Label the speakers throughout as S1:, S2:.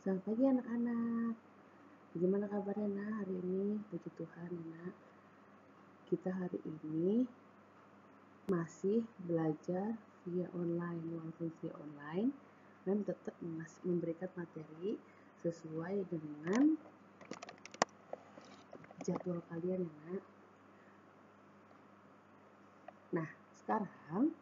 S1: Selamat pagi anak-anak. Bagaimana kabarnya nak hari ini? Puji Tuhan nak. Kita hari ini masih belajar via online. Walaupun via online, dan tetap memberikan materi sesuai dengan jadwal kalian ya nak. Nah, sekarang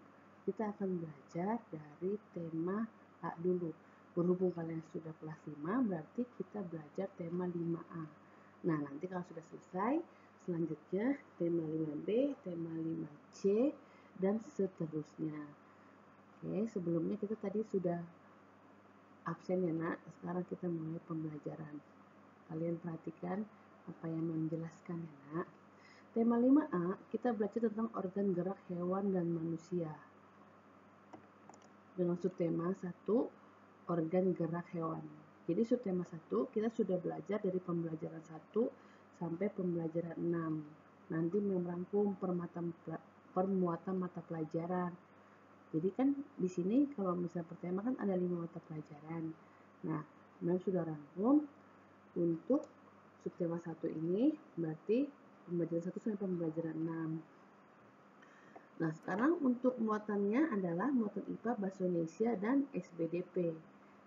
S1: kita akan belajar dari tema A dulu. Berhubung kalian sudah kelas 5, berarti kita belajar tema 5A. Nah, nanti kalau sudah selesai, selanjutnya tema 5B, tema 5C, dan seterusnya. Oke, sebelumnya kita tadi sudah absen ya nak. Sekarang kita mulai pembelajaran. Kalian perhatikan apa yang menjelaskan ya nak. Tema 5A, kita belajar tentang organ gerak hewan dan manusia. Dengan subtema 1, organ gerak hewan. Jadi subtema 1 kita sudah belajar dari pembelajaran 1 sampai pembelajaran 6. Nanti merangkum permuatan mata pelajaran. Jadi kan di sini kalau misalnya pertama kan ada 5 mata pelajaran. Nah, memang sudah rangkum untuk subtema 1 ini, berarti pembelajaran 1 sampai pembelajaran 6. Nah, sekarang untuk muatannya adalah muatan IPA, Bahasa Indonesia, dan SBDP.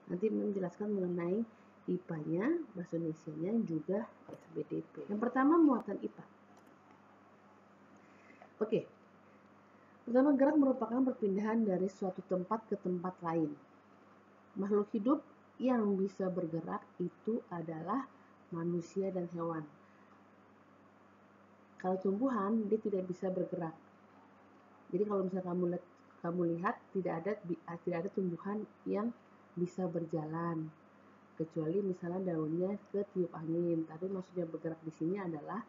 S1: Nanti menjelaskan mengenai IPA-nya, Bahasa Indonesia-nya, juga SBDP. Yang pertama, muatan IPA. Oke. Pertama, gerak merupakan perpindahan dari suatu tempat ke tempat lain. Makhluk hidup yang bisa bergerak itu adalah manusia dan hewan. Kalau tumbuhan, dia tidak bisa bergerak. Jadi kalau misalnya kamu lihat tidak ada tumbuhan yang bisa berjalan, kecuali misalnya daunnya ketiup angin. Tapi maksudnya bergerak di sini adalah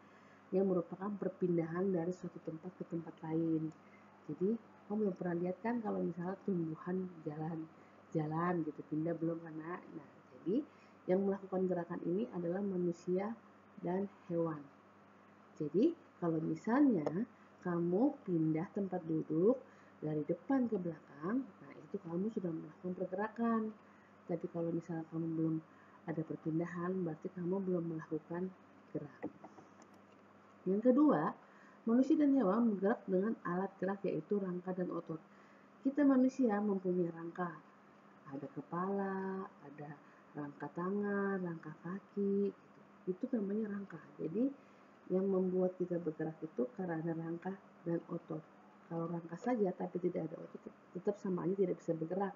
S1: yang merupakan perpindahan dari suatu tempat ke tempat lain. Jadi kamu belum pernah lihat kan kalau misalnya tumbuhan jalan gitu, pindah belum karena. Nah, jadi yang melakukan gerakan ini adalah manusia dan hewan. Jadi kalau misalnya kamu pindah tempat duduk dari depan ke belakang, nah itu kamu sudah melakukan pergerakan. Tapi kalau misalnya kamu belum ada perpindahan, berarti kamu belum melakukan gerak. Yang kedua, manusia dan hewan bergerak dengan alat gerak yaitu rangka dan otot. Kita manusia mempunyai rangka. Ada kepala, ada rangka tangan, rangka kaki. Itu namanya rangka. Jadi yang membuat kita bergerak itu karena ada rangka dan otot. Kalau rangka saja tapi tidak ada otot, tetap sama aja tidak bisa bergerak.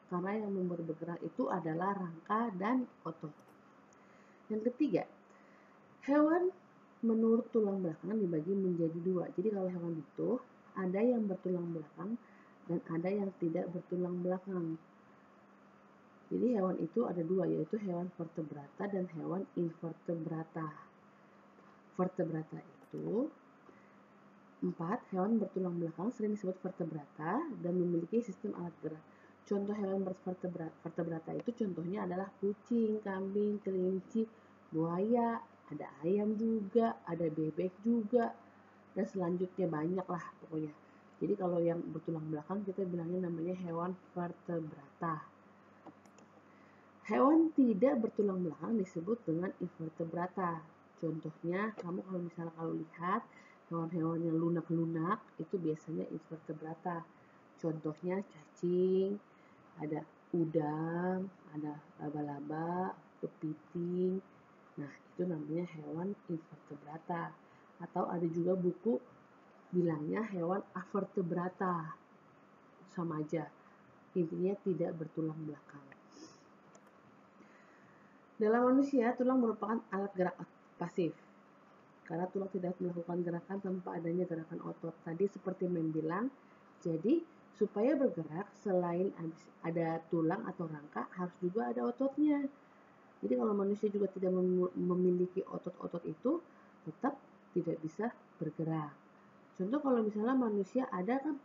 S1: Karena yang membuat bergerak itu adalah rangka dan otot. Yang ketiga, hewan menurut tulang belakang dibagi menjadi 2. Jadi kalau hewan itu ada yang bertulang belakang dan ada yang tidak bertulang belakang. Jadi hewan itu ada 2, yaitu hewan vertebrata dan hewan invertebrata. Vertebrata itu 4, hewan bertulang belakang sering disebut vertebrata dan memiliki sistem alat gerak. Contoh hewan vertebrata itu contohnya adalah kucing, kambing, kelinci, buaya, ada ayam juga, ada bebek juga, dan selanjutnya banyak lah pokoknya. Jadi kalau yang bertulang belakang kita bilangnya namanya hewan vertebrata. Hewan tidak bertulang belakang disebut dengan invertebrata. Contohnya kamu kalau lihat hewan-hewan yang lunak-lunak itu biasanya invertebrata. Contohnya cacing, ada udang, ada laba-laba, kepiting. Nah, itu namanya hewan invertebrata. Atau ada juga buku bilangnya hewan avertebrata. Sama aja. Intinya tidak bertulang belakang. Dalam manusia, tulang merupakan alat gerak pasif. Karena tulang tidak melakukan gerakan tanpa adanya gerakan otot. Tadi seperti bilang, jadi supaya bergerak selain ada tulang atau rangka harus juga ada ototnya. Jadi kalau manusia juga tidak memiliki otot-otot itu tetap tidak bisa bergerak. Contoh kalau misalnya manusia ada kan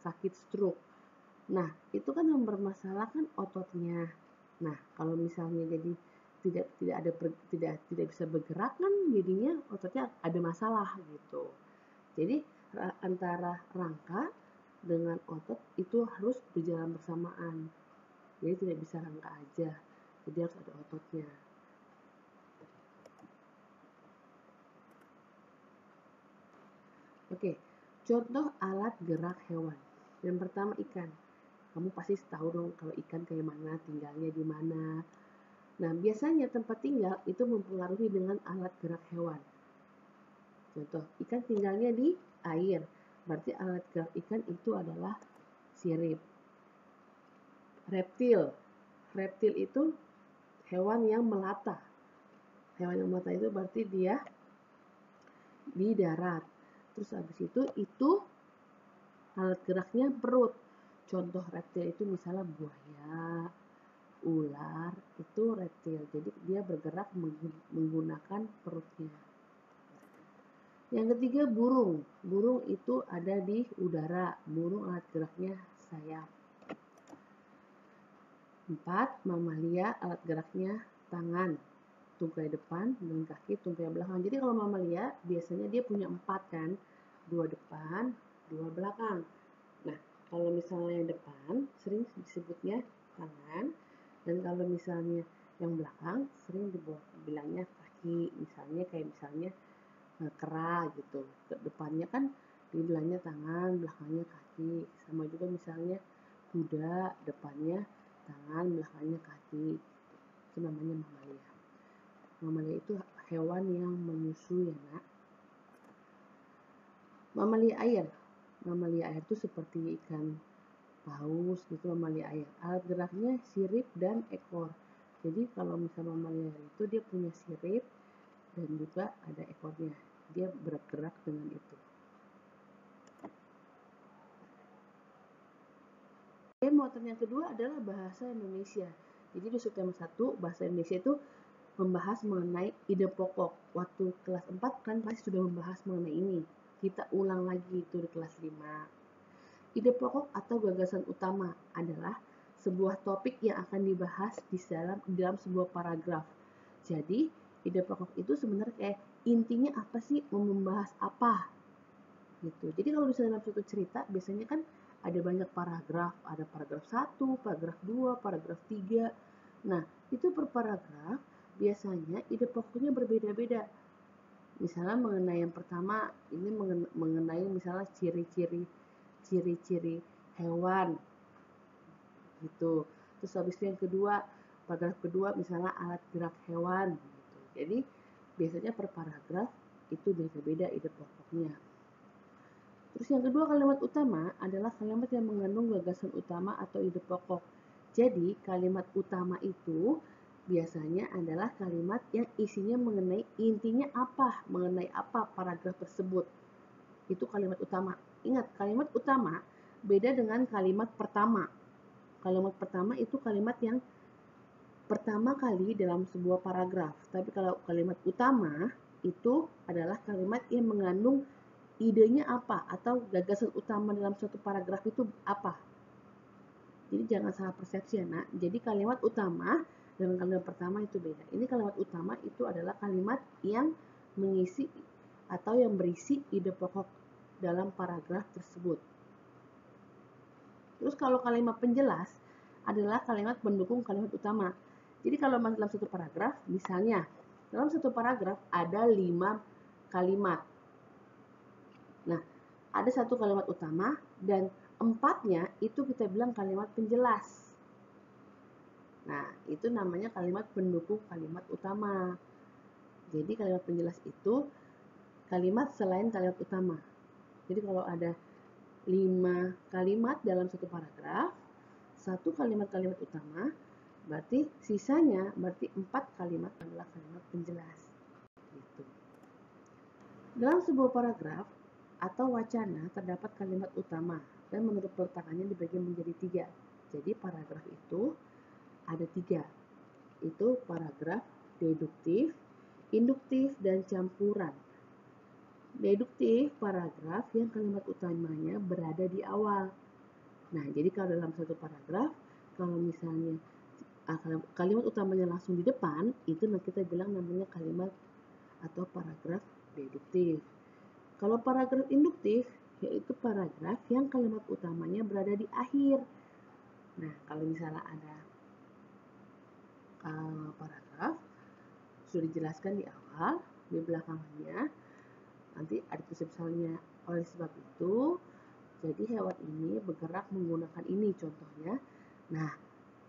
S1: sakit stroke. Nah, itu kan yang bermasalahkan ototnya. Nah, kalau misalnya jadi tidak bisa bergerak kan jadinya ototnya ada masalah gitu. Jadi antara rangka dengan otot itu harus berjalan bersamaan. Jadi tidak bisa rangka aja. jadi harus ada ototnya. Oke, contoh alat gerak hewan. Yang pertama ikan. Kamu pasti tahu dong kalau ikan kayak mana, tinggalnya di mana. Nah, biasanya tempat tinggal itu mempengaruhi dengan alat gerak hewan. Contoh, ikan tinggalnya di air. Berarti alat gerak ikan itu adalah sirip. Reptil. Reptil itu hewan yang melata. Hewan yang melata itu berarti dia di darat. Terus habis itu alat geraknya perut. Contoh reptil itu misalnya buaya, ular, itu reptil. Jadi dia bergerak menggunakan perutnya. Yang ketiga burung. Burung itu ada di udara. Burung alat geraknya sayap. 4. Mamalia alat geraknya tangan. Tungkai depan dan kaki, tungkai belakang. Jadi kalau mamalia biasanya dia punya 4 kan. 2 depan, 2 belakang. Nah, kalau misalnya yang depan sering disebutnya tangan, dan kalau misalnya yang belakang sering dibilangnya kaki. Misalnya kera gitu. Depannya kan dibilangnya tangan, belakangnya kaki. Sama juga misalnya kuda, depannya tangan, belakangnya kaki. Itu namanya mamalia. Mamalia itu hewan yang menyusui ya nak. Mamalia air. Mamalia air itu seperti ikan paus gitu, mamalia air. Alat geraknya sirip dan ekor. Jadi kalau misalnya mamalia air itu dia punya sirip dan juga ada ekornya. Dia bergerak dengan itu. Muatan yang kedua adalah bahasa Indonesia. Jadi di subtema 1 bahasa Indonesia itu membahas mengenai ide pokok. Waktu kelas 4 kan pasti sudah membahas mengenai ini. Kita ulang lagi itu di kelas 5. Ide pokok atau gagasan utama adalah sebuah topik yang akan dibahas di dalam sebuah paragraf. Jadi, ide pokok itu sebenarnya kayak intinya apa sih, mau membahas apa gitu. Jadi kalau misalnya dalam suatu cerita biasanya kan ada banyak paragraf, ada paragraf 1, paragraf 2, paragraf 3. Nah, itu per paragraf biasanya ide pokoknya berbeda-beda. Misalnya mengenai yang pertama, ini mengenai misalnya ciri-ciri hewan gitu. Terus habis itu yang kedua, paragraf kedua misalnya alat gerak hewan gitu. Jadi biasanya per paragraf itu beda-beda ide pokoknya. Terus yang kedua, kalimat utama adalah kalimat yang mengandung gagasan utama atau ide pokok. Jadi kalimat utama itu biasanya adalah kalimat yang isinya mengenai intinya apa, mengenai apa paragraf tersebut. Itu kalimat utama. Ingat, kalimat utama beda dengan kalimat pertama. Kalimat pertama itu kalimat yang pertama kali dalam sebuah paragraf. Tapi kalau kalimat utama itu adalah kalimat yang mengandung idenya apa atau gagasan utama dalam suatu paragraf itu apa. Jadi jangan salah persepsi ya nak. Jadi kalimat utama dengan kalimat pertama itu beda. Ini kalimat utama itu adalah kalimat yang mengisi atau yang berisi ide pokok dalam paragraf tersebut. Terus kalau kalimat penjelas adalah kalimat pendukung kalimat utama. Jadi kalau dalam satu paragraf, misalnya dalam satu paragraf ada 5 kalimat. Nah, ada satu kalimat utama dan 4-nya itu kita bilang kalimat penjelas. Nah, itu namanya kalimat pendukung kalimat utama. Jadi kalimat penjelas itu kalimat selain kalimat utama. Jadi kalau ada 5 kalimat dalam satu paragraf, satu kalimat-kalimat utama, berarti sisanya berarti 4 kalimat adalah kalimat penjelas. Gitu. Dalam sebuah paragraf atau wacana terdapat kalimat utama dan menurut peletakannya dibagi menjadi 3. Jadi paragraf itu ada 3. Itu paragraf deduktif, induktif, dan campuran. Deduktif paragraf yang kalimat utamanya berada di awal. Nah, jadi kalau dalam satu paragraf, kalau misalnya kalimat utamanya langsung di depan, itu kita bilang namanya kalimat atau paragraf deduktif. Kalau paragraf induktif, yaitu paragraf yang kalimat utamanya berada di akhir. Nah, kalau misalnya ada sudah dijelaskan di awal, di belakangnya nanti ada tulis misalnya oleh sebab itu, jadi hewan ini bergerak menggunakan ini contohnya. Nah,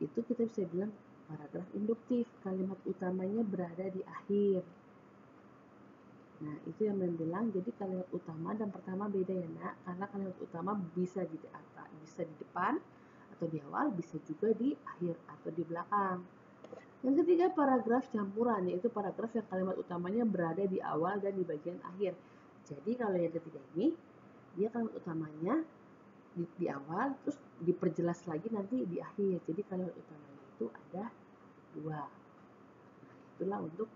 S1: itu kita bisa bilang paragraf induktif, kalimat utamanya berada di akhir. Nah, itu yang bilang jadi kalimat utama dan pertama beda ya nak, karena kalimat utama bisa di atas, bisa di depan atau di awal, bisa juga di akhir atau di belakang. Yang ketiga paragraf campuran, yaitu paragraf yang kalimat utamanya berada di awal dan di bagian akhir. Jadi kalau yang ketiga ini, dia kalimat utamanya di awal, terus diperjelas lagi nanti di akhir. Jadi kalimat utamanya itu ada dua. Nah, itulah untuk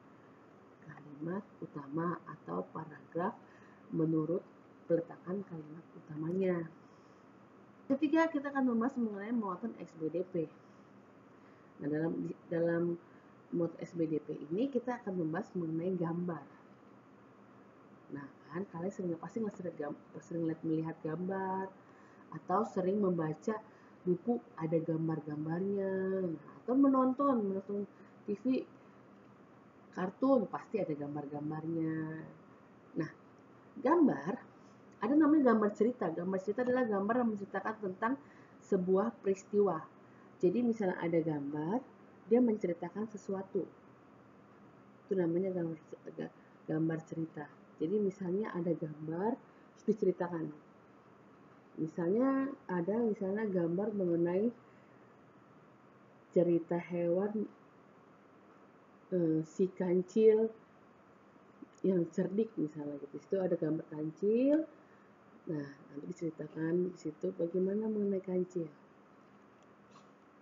S1: kalimat utama atau paragraf menurut peletakan kalimat utamanya. Ketiga, kita akan membahas mengenai muatan SBDP. Nah, dalam muatan SBDP ini kita akan membahas mengenai gambar. Nah, kan kalian pasti sering melihat gambar atau sering membaca buku ada gambar-gambarnya. Nah, atau menonton TV kartun pasti ada gambar-gambarnya. Nah, gambar ada namanya gambar cerita. Gambar cerita adalah gambar yang menceritakan tentang sebuah peristiwa. Jadi misalnya ada gambar, dia menceritakan sesuatu. Itu namanya gambar cerita. Jadi misalnya ada gambar, terus diceritakan. Misalnya ada gambar mengenai cerita hewan si kancil yang cerdik misalnya gitu. Itu ada gambar kancil. Nah, nanti diceritakan di situ bagaimana mengenai kancil.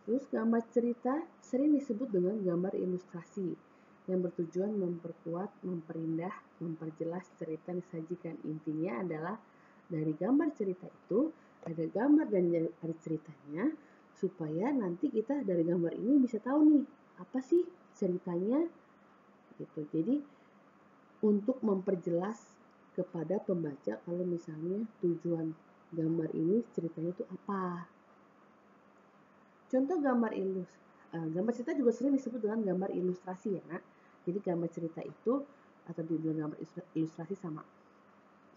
S1: Terus gambar cerita sering disebut dengan gambar ilustrasi yang bertujuan memperkuat, memperindah, memperjelas cerita yang disajikan. Intinya adalah dari gambar cerita itu ada gambar dan ada ceritanya supaya nanti kita dari gambar ini bisa tahu nih apa sih ceritanya gitu. Jadi untuk memperjelas kepada pembaca kalau misalnya tujuan gambar ini ceritanya itu apa. Contoh gambar cerita juga sering disebut dengan gambar ilustrasi ya nak. Jadi gambar cerita itu atau dibilang gambar ilustrasi sama.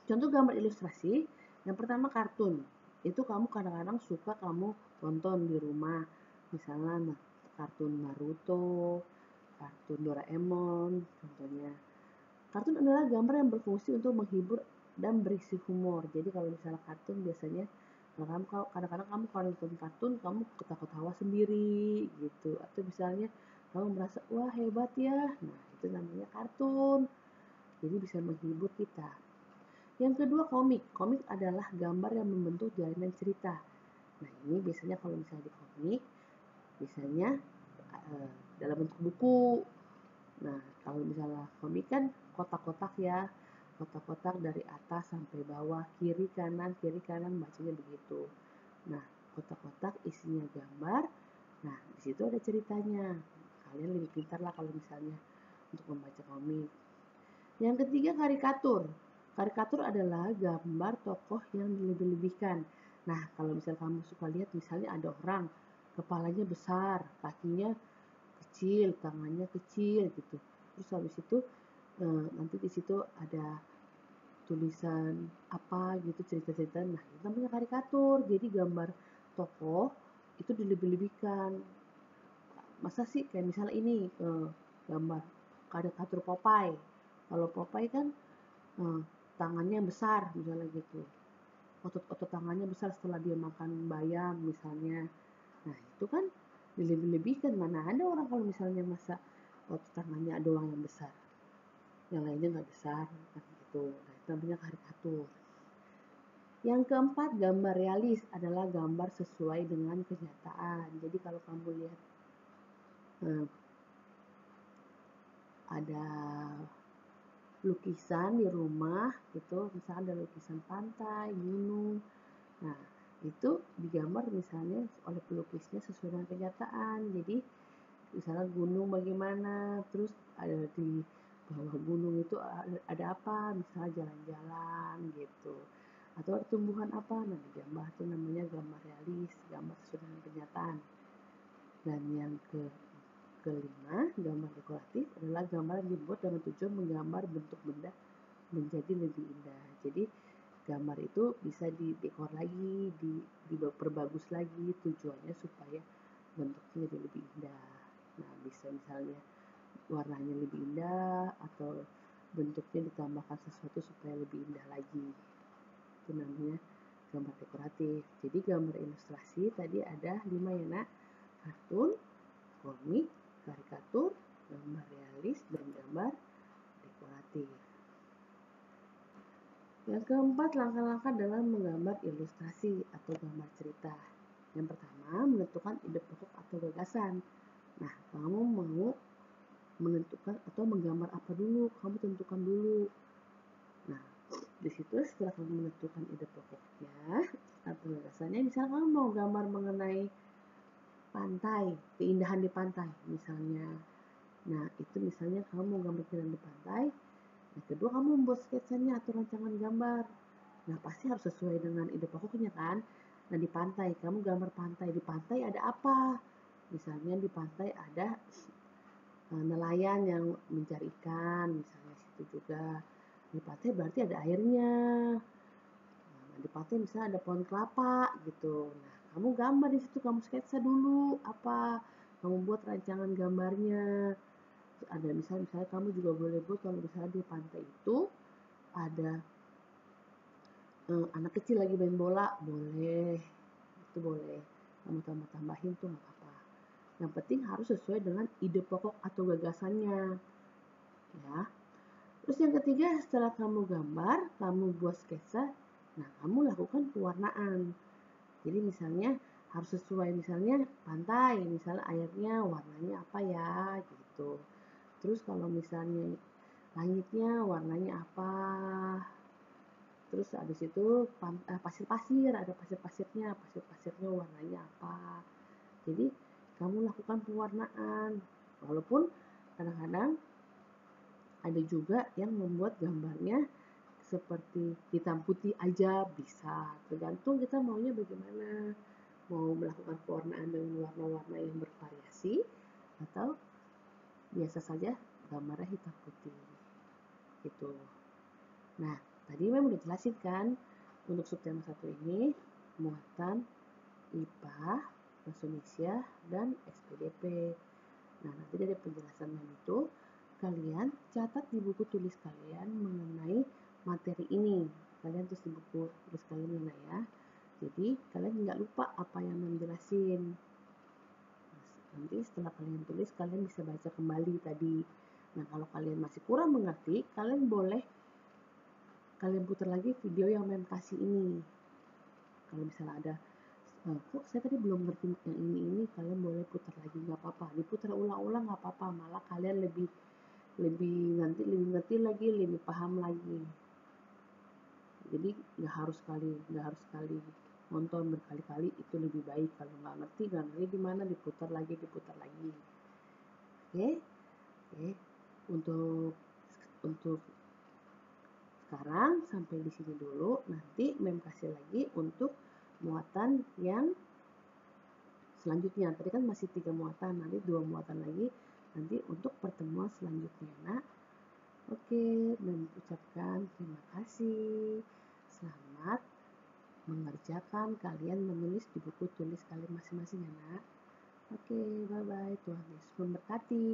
S1: Contoh gambar ilustrasi, yang pertama kartun. Itu kamu kadang-kadang suka kamu tonton di rumah. Misalnya kartun Naruto, kartun Doraemon, contohnya. Kartun adalah gambar yang berfungsi untuk menghibur dan berisi humor. Jadi kalau misalnya kartun biasanya kadang-kadang kamu kalau nonton kartun kamu ketawa-ketawa sendiri gitu, atau misalnya kamu merasa wah hebat ya, nah itu namanya kartun, jadi bisa menghibur kita. Yang kedua komik adalah gambar yang membentuk jalinan cerita. Nah ini biasanya kalau misalnya di komik biasanya dalam bentuk buku. Nah kalau misalnya komik kan kotak-kotak ya, kotak-kotak dari atas sampai bawah, kiri kanan bacanya begitu. Nah, kotak-kotak isinya gambar. Nah, di situ ada ceritanya. Kalian lebih pintar lah kalau misalnya untuk membaca komik. Yang ketiga karikatur. Karikatur adalah gambar tokoh yang dilebih-lebihkan. Nah, kalau misalnya kamu suka lihat misalnya ada orang kepalanya besar, kakinya kecil, tangannya kecil gitu. Terus habis itu nanti di situ ada tulisan apa gitu, cerita-cerita. Nah, itu namanya karikatur. Jadi gambar tokoh itu dilebih-lebihkan. Masa sih kayak misalnya ini gambar karikatur Popeye. Kalau Popeye kan tangannya besar misalnya gitu. Otot-otot tangannya besar setelah dia makan bayam misalnya. Nah, itu kan dilebih-lebihkan. Mana ada orang kalau misalnya masa otot tangannya doang yang besar, yang lainnya nggak besar kan gitu. Nah, itu namanya karikatur. Yang keempat, gambar realis adalah gambar sesuai dengan kenyataan. Jadi kalau kamu lihat ada lukisan di rumah gitu, misalnya ada lukisan pantai, gunung. Nah, itu digambar misalnya oleh pelukisnya sesuai dengan kenyataan. Jadi misalnya gunung bagaimana, terus ada di bawah gunung itu ada apa, misalnya jalan-jalan gitu, atau ada tumbuhan apa, nah digambar itu namanya gambar realis, gambar sesuai dengan kenyataan. Dan yang kelima, gambar dekoratif adalah gambar yang dibuat dengan tujuan menggambar bentuk benda menjadi lebih indah. Jadi gambar itu bisa didekor lagi, diperbagus lagi, tujuannya supaya bentuknya jadi lebih indah. Nah, bisa misalnya warnanya lebih indah atau bentuknya ditambahkan sesuatu supaya lebih indah lagi. Itu namanya gambar dekoratif. Jadi gambar ilustrasi tadi ada 5 ya nak, kartun, komik, karikatur, gambar realis, dan gambar dekoratif. Yang keempat, langkah-langkah dalam menggambar ilustrasi atau gambar cerita. Yang pertama, menentukan ide pokok atau gagasan. Nah, kamu mau menentukan atau menggambar apa dulu? Kamu tentukan dulu. Nah, di situ setelah kamu menentukan ide pokoknya atau gagasannya, misalnya kamu mau gambar mengenai pantai, keindahan di pantai misalnya. Nah, itu misalnya kamu mau gambar keindahan di pantai. Yang kedua, kamu membuat sketsanya atau rancangan gambar. Nah, pasti harus sesuai dengan ide pokoknya kan. Nah, di pantai, kamu gambar pantai. Di pantai ada apa? Misalnya di pantai ada nelayan yang mencari ikan, misalnya situ juga. Di pantai berarti ada airnya. Nah, di pantai misalnya ada pohon kelapa gitu. Nah, kamu gambar di situ, kamu sketsa dulu apa? Kamu buat rancangan gambarnya. Ada misalnya kamu juga boleh buat kalau misalnya di pantai itu ada anak kecil lagi main bola, boleh, itu boleh kamu tambahin tuh nggak apa-apa. Yang penting harus sesuai dengan ide pokok atau gagasannya ya. Terus yang ketiga, setelah kamu gambar, kamu buat sketsa, nah kamu lakukan pewarnaan. Jadi misalnya harus sesuai, misalnya pantai, misalnya airnya warnanya apa ya gitu. Terus kalau misalnya langitnya warnanya apa, terus habis itu pasir-pasir, ada pasir-pasirnya warnanya apa. Jadi kamu lakukan pewarnaan, walaupun kadang-kadang ada juga yang membuat gambarnya seperti hitam putih aja bisa, tergantung kita maunya bagaimana, mau melakukan pewarnaan dengan warna-warna yang bervariasi atau biasa saja gambarnya hitam putih gitu. Nah, tadi memang udah jelasin kan untuk subtema 1 ini muatan IPA, Bahasa Indonesia, dan SPDP. Nah, nanti dari penjelasannya itu kalian catat di buku tulis kalian mengenai materi ini. Kalian tulis di buku tulis kalian ya. Jadi kalian nggak lupa apa yang menjelasin. Nanti setelah kalian tulis, kalian bisa baca kembali tadi. Nah, kalau kalian masih kurang mengerti, kalian boleh putar lagi video yang mem kasih ini. Kalau misalnya ada kok saya tadi belum ngerti yang ini, kalian boleh putar lagi, nggak apa-apa. Diputar ulang-ulang nggak apa-apa, malah kalian lebih ngerti lagi, lebih paham lagi. Jadi nggak harus sekali nonton berkali-kali, itu lebih baik. Kalau nggak ngerti gimana, diputar lagi. Oke. Untuk sekarang sampai di sini dulu. Nanti mem kasih lagi untuk muatan yang selanjutnya. Tadi kan masih 3 muatan, nanti 2 muatan lagi nanti untuk pertemuan selanjutnya, nak. Oke, mengucapkan terima kasih. Selamat mengerjakan, kalian menulis di buku tulis kalian masing-masing ya, nak. Oke, bye-bye. Tuhan Yesus memberkati.